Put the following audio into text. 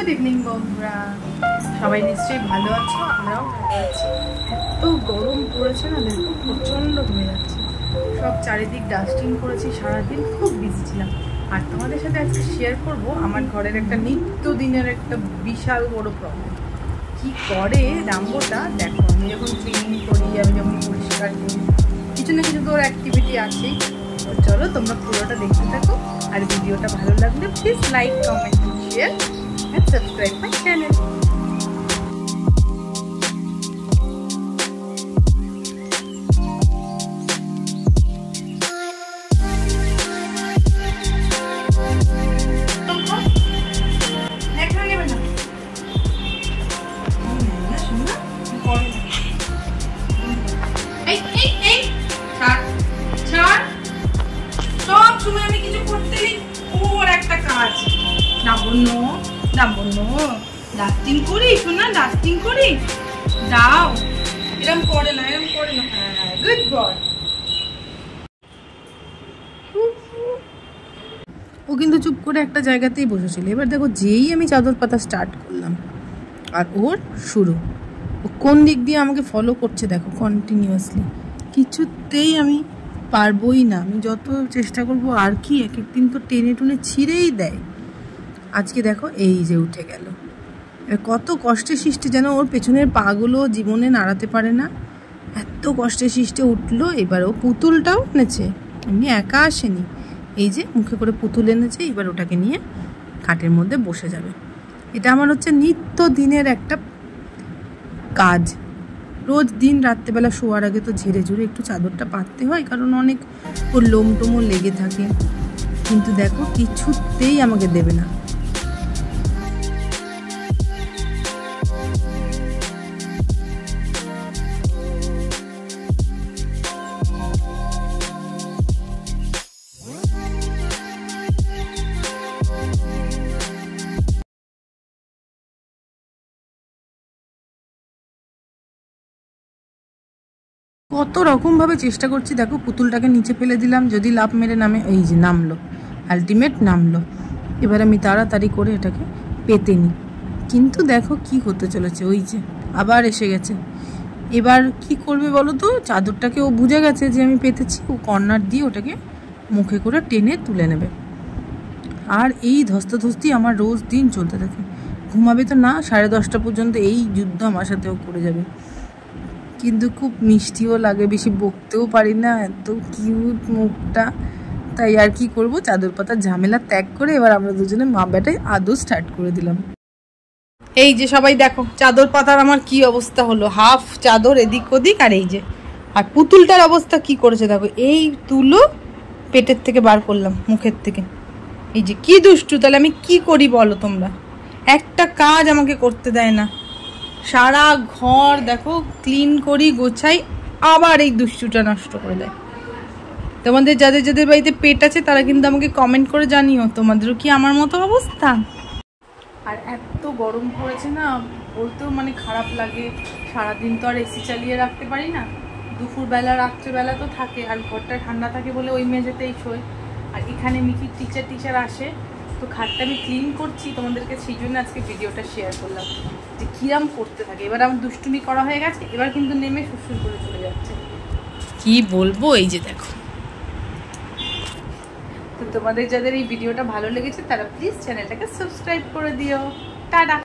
Good evening বন্ধুরা, সবাই নিশ্চয়ই ভালো আছো, আমরাও ভালো আছি। এত গরম পড়েছে না, দেখো প্রচণ্ড হয়ে যাচ্ছে। সব চারিদিক ডাস্টিং করেছি, সারাদিন খুব বিজি ছিলাম। আর তোমাদের সাথে আজকে শেয়ার করব আমার ঘরের একটা নিত্যদিনের একটা বিশাল বড় প্রবলেম। কি করে রাম্বোটা দেখো, আমি যখন ক্লিন করি, আমি যখন পরিষ্কার করি, কিছু না কিছু তো ওর অ্যাক্টিভিটি আছেই। তো চলো তোমরা পুরোটা দেখতে থাকো, আর ভিডিওটা ভালো লাগলে please like, comment, share and subscribe my channel. সব সময় আমি কিছু করতেই ওর একটা কাজ ডাস্টিং করি, শোনা ডাস্টিং করি, দাও। এরম করে না, হ্যাঁ, গুড বয়। ও কিন্তু চুপ করে একটা জায়গাতেই বসেছিল। এবার দেখো, যেই আমি চাদর পাতা স্টার্ট করলাম আর ওর শুরু। ও কোন দিক দিয়ে আমাকে ফলো করছে দেখো, কন্টিনিউয়াসলি। কিছুতেই আমি পারবোই না, আমি যত চেষ্টা করব। আর কি, এক একদিন তো টেনে টুনে ছিঁড়েই দেয়। আজকে দেখো এই যে উঠে গেল। কত কষ্টে সৃষ্টি, যেন ওর পেছনের পাগুলো জীবনে নাড়াতে পারে না, এত কষ্টে সৃষ্টে উঠলো। এবার ও পুতুলটাও এনেছে, এমনি একা আসেনি। এই যে মুখে করে পুতুল এনেছে, এবার ওটাকে নিয়ে খাটের মধ্যে বসে যাবে। এটা আমার হচ্ছে নিত্য দিনের একটা কাজ। রোজ দিন রাত্রেবেলা শোয়ার আগে তো ঝেড়ে ঝুড়ে একটু চাদরটা পাততে হয়, কারণ অনেক ওর লোম টোমও লেগে থাকে। কিন্তু দেখো, কিছুতেই আমাকে দেবে না। কত রকমভাবে চেষ্টা করছি, দেখো পুতুলটাকে নিচে ফেলে দিলাম, যদি লাফ মেরে নামে। এই যে নামলো, আলটিমেট নামলো। এবার আমি তাড়াতাড়ি করে এটাকে পেতে নিই, কিন্তু দেখো কি হতে চলেছে। ওই যে আবার এসে গেছে। এবার কি করবে বলো তো? চাদরটাকে ও বুঝে গেছে যে আমি পেতেছি, ও কর্নার দিয়ে ওটাকে মুখে করে টেনে তুলে নেবে। আর এই ধস্তাধস্তি আমার রোজ দিন চলতে থাকে। ঘুমাবে তো না, 10:30 পর্যন্ত এই যুদ্ধ আমার সাথেও করে যাবে। কিন্তু খুব মিষ্টিও লাগে, বেশি বকতেও পারি না, এত কিউট মুখটা। তাই আর কি করব, চাদর পাতার ঝামেলা ত্যাগ করে এবার আমরা দুজনে মা বেটায় আদৌ স্টার্ট করে দিলাম। এই যে সবাই দেখো, চাদর পাতার আমার কি অবস্থা হলো। হাফ চাদর এদিক ওদিক, আর এই যে আর পুতুলটার অবস্থা কি করেছে দেখো। এই তুলো পেটের থেকে বার করলাম, মুখের থেকে। এই যে কি দুষ্টু। তাহলে আমি কি করি বলো তোমরা? একটা কাজ আমাকে করতে দেয় না। সারা ঘর দেখো ক্লিন করি, গোছাই, আবার এই দুষ্টুটা নষ্ট করে দেয়। তোমাদের যাদের যাদের বাড়িতে পেট আছে তারা কিন্তু আমাকে কমেন্ট করে জানিও, তোমাদেরও কি আমার মতো অবস্থা? আর এত গরম পড়েছে না, বলতেও মানে খারাপ লাগে। সারাদিন তো আর এসি চালিয়ে রাখতে পারি না, দুপুরবেলা রাত্রেবেলা তো থাকে। আর ঘরটা ঠান্ডা থাকে বলে ওই মেঝেতেই শোয়। আর এখানে মিকির টিচার আসে, তো খাটটা আমি ক্লিন করছি তোমাদেরকে, সেই জন্য আজকে ভিডিওটা শেয়ার করলাম যে কিরাম করতে থাকে। এবার আমার দুষ্টুমি করা হয়ে গেছে, এবার কিন্তু নেমে সুসুর করে চলে যাচ্ছে। কি বলবো, এই যে দেখো। তো তোমাদের যাদের এই ভিডিওটা ভালো লেগেছে তারা প্লিজ চ্যানেলটাকে সাবস্ক্রাইব করে দিও। টাটা।